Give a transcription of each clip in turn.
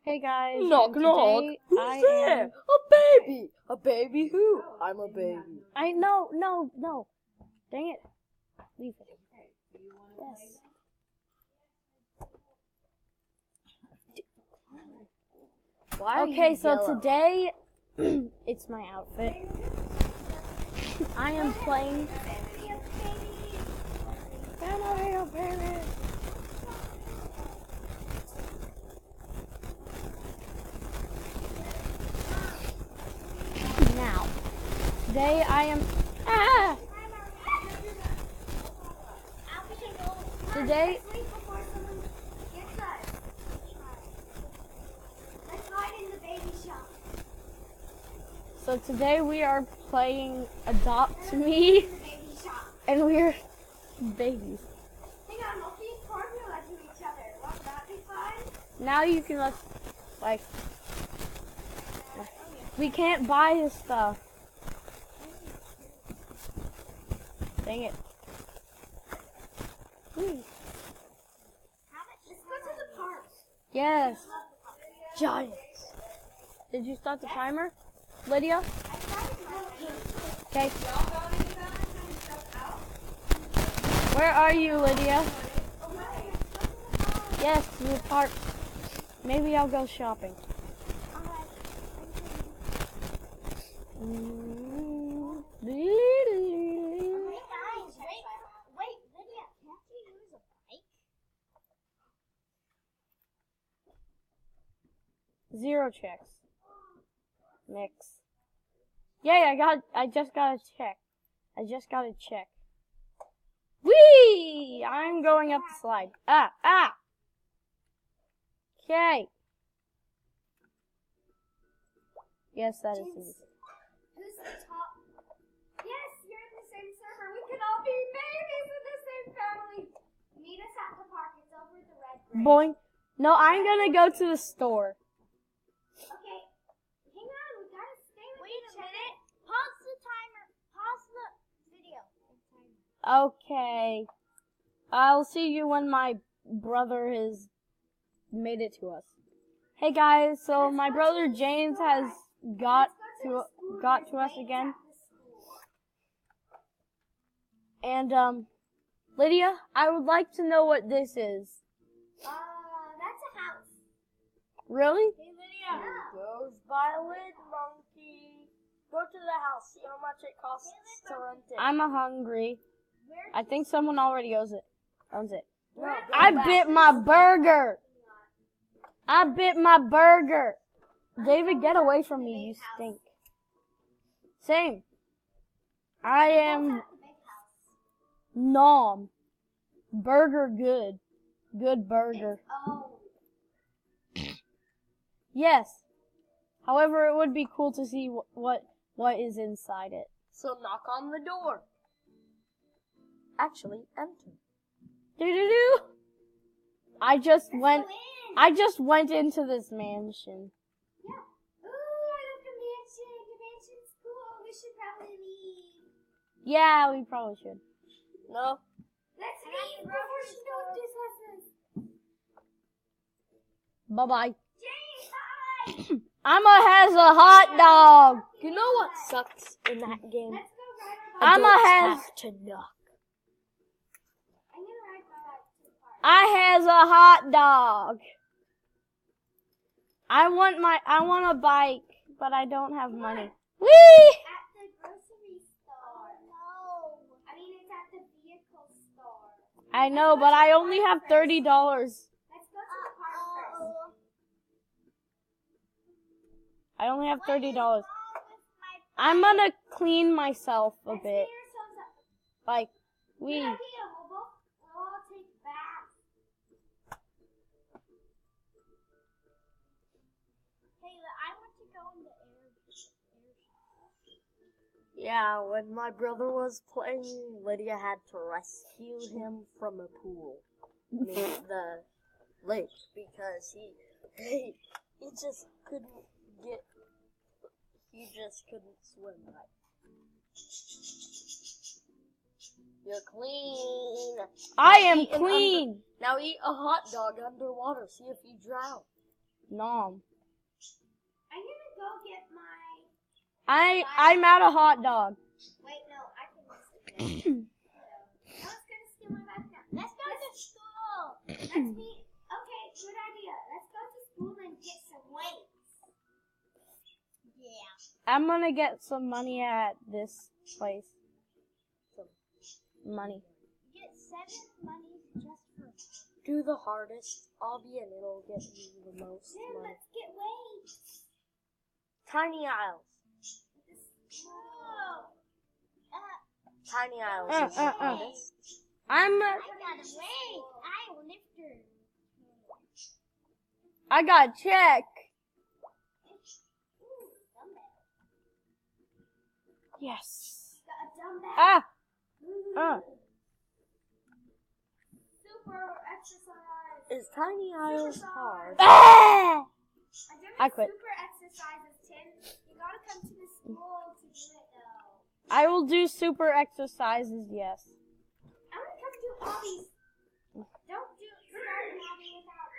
Hey guys. Knock knock. Today Who's there? A baby. A baby who? I'm a baby. No. Dang it. Leave it. Yes. Why are Okay, you so yellow? today it's my outfit. I am playing. Now, today I am. Today. So today we are playing Adopt Me, and we're babies. Now you can like, we can't buy his stuff. Dang it. Let's go to the park. Yes. Giants. Did you start the timer, Lydia? Okay. Where are you, Lydia? Yes, to the park. Maybe I'll go shopping. Wait, Lydia, can't you use a bike? 0 checks. Mix. Yay, I just got a check. Whee! I'm going up the slide. Okay. Yes, that is easy. Who's the top? Yes, you're in the same server. We can all be babies in the same family. Meet us at the park. It's over the red bridge. Boing. No, I'm gonna go to the store. Okay. Hang on. We gotta stay with each other. Wait a minute. Pause the timer. Pause the video. Okay. I'll see you when my brother has made it to us. Hey guys, so my brother James has got to us again. And Lydia, I would like to know what this is. That's a house. Really? Hey, Lydia. Goes violin monkey. Go to the house. See how much it costs to rent it. I'm hungry. I think someone already owns it. No, I bit my burger. David, get away from me, you stink. Same. I am nom. Burger good. Good burger. Oh. Yes. However, it would be cool to see what is inside it. So knock on the door. Actually, enter. Do. I just went into this mansion. Yeah. Ooh, I love the mansion. The mansion's cool. We should probably leave. Yeah, we probably should. No. Let's leave before she goes to lessons. Bye-bye. Jane, bye. Amma has a hot dog. You know what sucks in that game? Let's go ride our bike. Amma has have to knock. I'm gonna ride my bike to the park. I has a hot dog. I want a bike, but I don't have money. Whee! At the grocery store. No. I mean, it's at the vehicle store. I know, but I only have $30. Let's go to the park first. I only have $30. I'm gonna clean myself a Let's bit. clean ourselves up. Like, Good we. idea. We'll all take baths. Kayla, I want to go in the air. Yeah, when my brother was playing, Lydia had to rescue him from a pool. The lake, because he just couldn't swim right. You're clean. I am Eat an clean. Now eat a hot dog underwater. See if you drown. Nom. I'm gonna go get my. I'm out of hot dog. Wait, no, I can listen. I was gonna steal my bag now. Let's go to school. Let's be. Okay, good idea. Let's go to school and get some weights. Yeah. I'm gonna get some money at this place. Money. Get 7 monies just for. Do the hardest, Obby, and it'll get you the most Then money. let's get weights. Tiny Isles. Whoa. Tiny Isles is the hardest. I I got a weight. I will lift her. got a check. Ooh, dumbbell. Yes. Got a dumbbell. Ah. Super exercise. Is Tiny Isles hard? Ah! I'm doing I quit. super exercises, Tim. You gotta come to the school to do it though. I will do super exercises. Yes. I'm gonna come do hobbies. Don't do start a hobby without.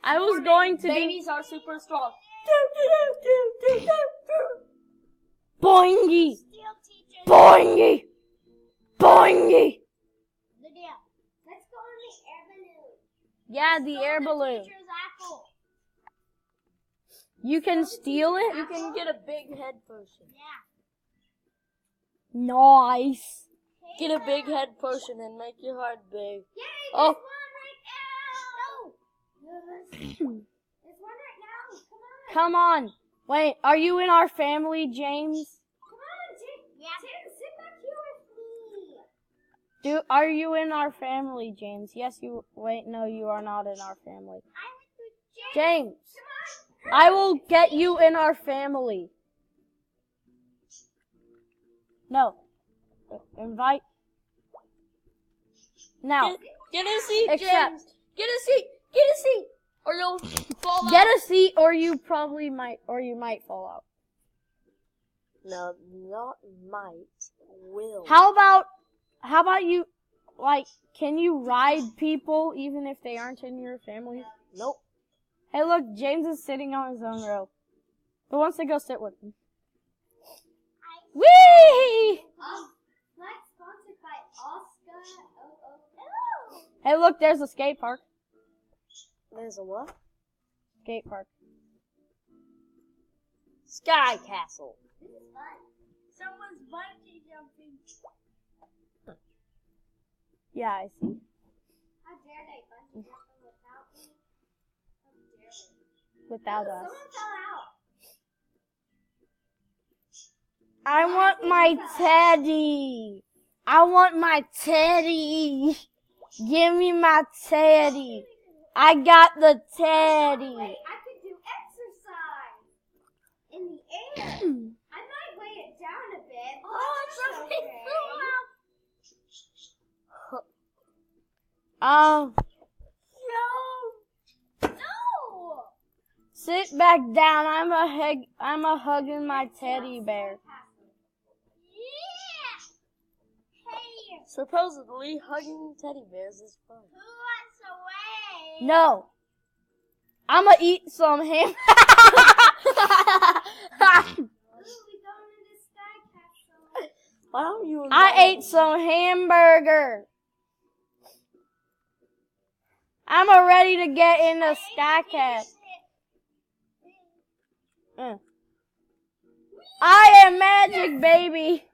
I was going to be. Babies are super strong. Boingy. Steal teachers. Boingy. Boingy. Lydia, let's go on the air balloon. Yeah, the air balloon. Teacher's apple. You can steal it? You can get a big head potion. Yeah. Nice. Get a big head potion and make your heart big. Yay! Oh. There's one right now. There's one right now. Come on. Come on. Wait, are you in our family, James? Come on, Tim. Yeah. Tim, sit back here with me. Are you in our family, James? Yes, you. Wait, no, you are not in our family. I'm with James. James, Come on. I will get you in our family. No. Invite. Now, Get a seat, Except- James. Get a seat. Get a seat. Or you'll fall out. get a seat or you might fall out. No, not might. Will. How about you, like, can you ride people even if they aren't in your family? Nope. Hey, look, James is sitting on his own row. Who wants to go sit with him? Whee! Flag sponsored by Oscar. Hey, look, there's a skate park. There's a what? Skate park. Sky Castle. This is fun. Someone's bungee jumping. Yeah, I see. How dare they bungee jumping without me? How dare they? Without us. Someone fell out. I want my teddy. I want my teddy. Give me my teddy. I got the teddy. Wait, I could do exercise in the air. I might weigh it down a bit. Oh, something flew out. No. Sit back down. I'm a hugging my teddy bear. Yeah. Hey, Supposedly, hugging teddy bears is fun. who wants to weigh? No. I'ma eat some ham. Ooh, we going to the sky castle. Why don't you? I ate some hamburger. I'm ready to get in the sky cat. I am Magic Baby.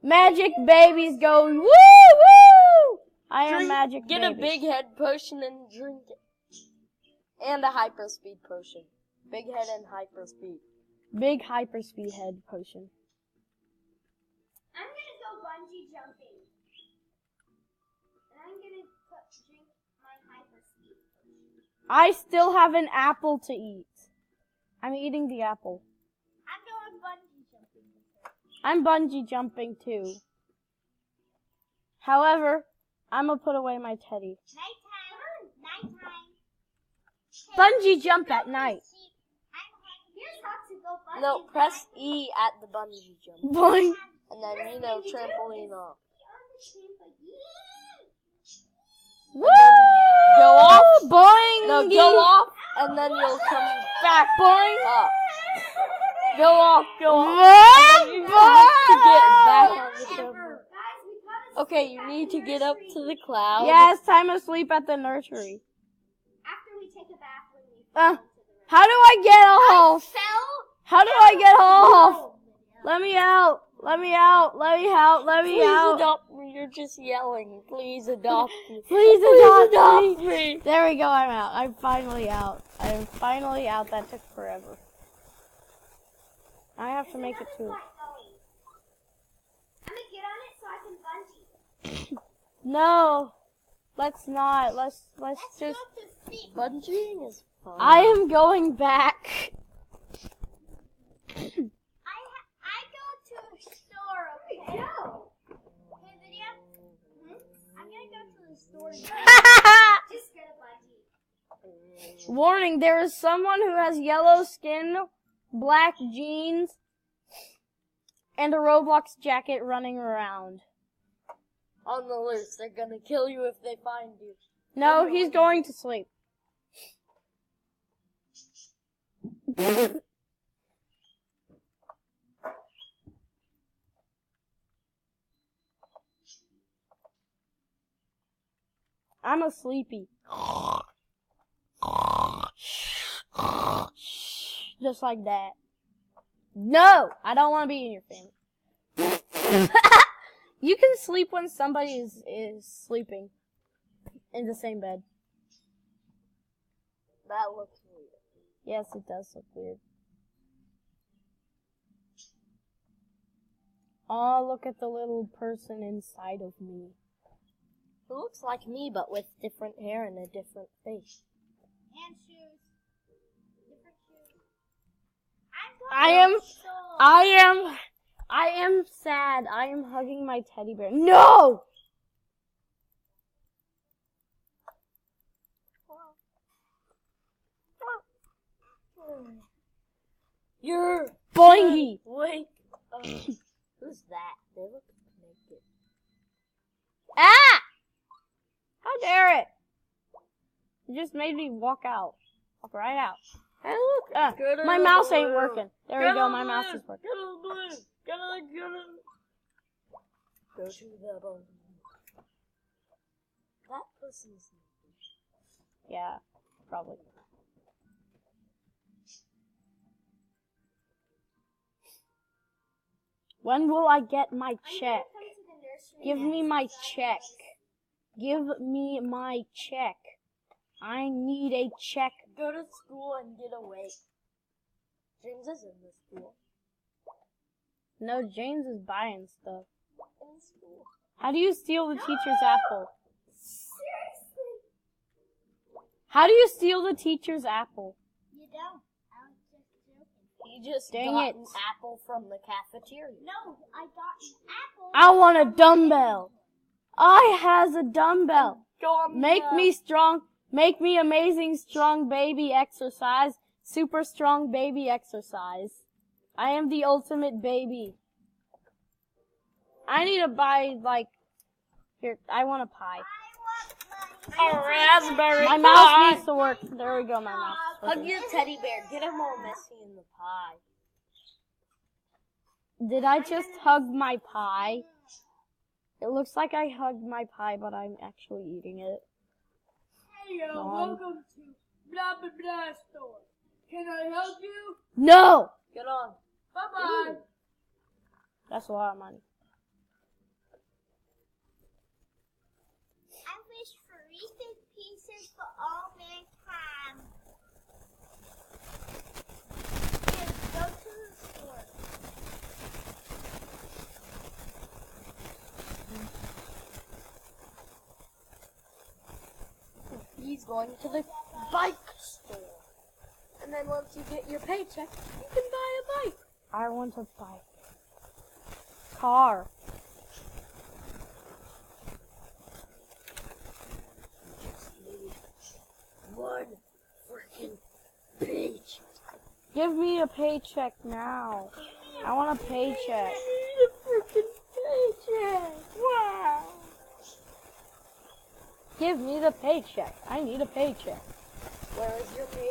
Magic Babies go woo woo. I am Magic Get Baby. a big head potion and drink it. And a hyper speed potion. Big head and hyper speed. Big hyperspeed head potion. I'm gonna go bungee jumping. And I'm gonna drink my hyper speed. I still have an apple to eat. I'm eating the apple. I'm going bungee jumping. I'm bungee jumping too. However, I'm gonna put away my teddy. Nighttime. Bungee jump at night. Here's how to go bungee No, press E at the bungee jump. Boing. And then, trampoline off. Woo! Go off. Boing. No, go off. and then you'll come Back, boing. up. Go up. What? You have to get back on the trampoline. Guys, we gotta Okay, you need to get up to the cloud. Yeah, it's time to sleep at the nursery. after we take a bath when we Uh, fall into the river. How do I get off? Fell? How do I get off? Let me out. Let me out. Let me out. Let me Please out. adopt me. You're just yelling. Please adopt me. Please adopt me. me. There we go. I'm out. I'm finally out. I'm finally out. That took forever. I have to make it too. I'm gonna get on it so I can bungee. No. Let's not. Let's just. Go to sleep. Bungeeing is fun. I am going back. I go to a store, okay? No. Hey, Lydia. I'm gonna go to the store. Just get a bungee. Warning, there is someone who has yellow skin, black jeans, and a Roblox jacket running around. On the loose. They're gonna kill you if they find you. No, he's going to sleep. I'm a sleepy. Just like that. No! I don't want to be in your family. You can sleep when somebody is sleeping in the same bed. That looks weird. Yes, it does look weird. Oh, look at the little person inside of me. It looks like me, but with different hair and a different face. And shoes. Different shoes. I am sad. I am hugging my teddy bear. No! You're Boingy! wait. Who's that? They look naked. Ah! How dare it? You just made me walk out. Walk right out. Hey, look. Ah, Get in my the mouse ain't balloon. working. There we Get go, on my the mouse balloon. is working. Get on the balloon. Get on. Go to the balloon. That person's naked. Yeah, probably. When will I get my check? Come to the nursery Give me next. my check. Give me my check. I need a check. Go to school and get away. James is in the school. No, James is buying stuff. In school. How do you steal the teacher's apple? Seriously? How do you steal the teacher's apple? You don't. I was just joking. You just Dang got it. an apple from the cafeteria. No, I got an apple. I want a dumbbell. I has a dumbbell. Go on Make me strong. Make me amazing strong baby exercise. Super strong baby exercise. I am the ultimate baby. I need to buy, like, here, I want a pie. I want raspberry My mouse needs to work. There we go, my mouse. is Hug working. your teddy bear. Get him all messy in the pie. Did I just hug my pie? It looks like I hugged my pie, but I'm actually eating it. Hey, Mom. welcome to blah blah blah store. Can I help you? No! Get on. Bye bye. That's a lot of money. I wish for Reese's Pieces for all mankind. Here, go to the store. He's going to the bike store. And then once you get your paycheck, you can buy a bike. I want a bike. Car. One freaking paycheck. Give me a paycheck now. I want a paycheck. I need a freaking paycheck. Wow. Give me the paycheck. I need a paycheck. Where is your paycheck?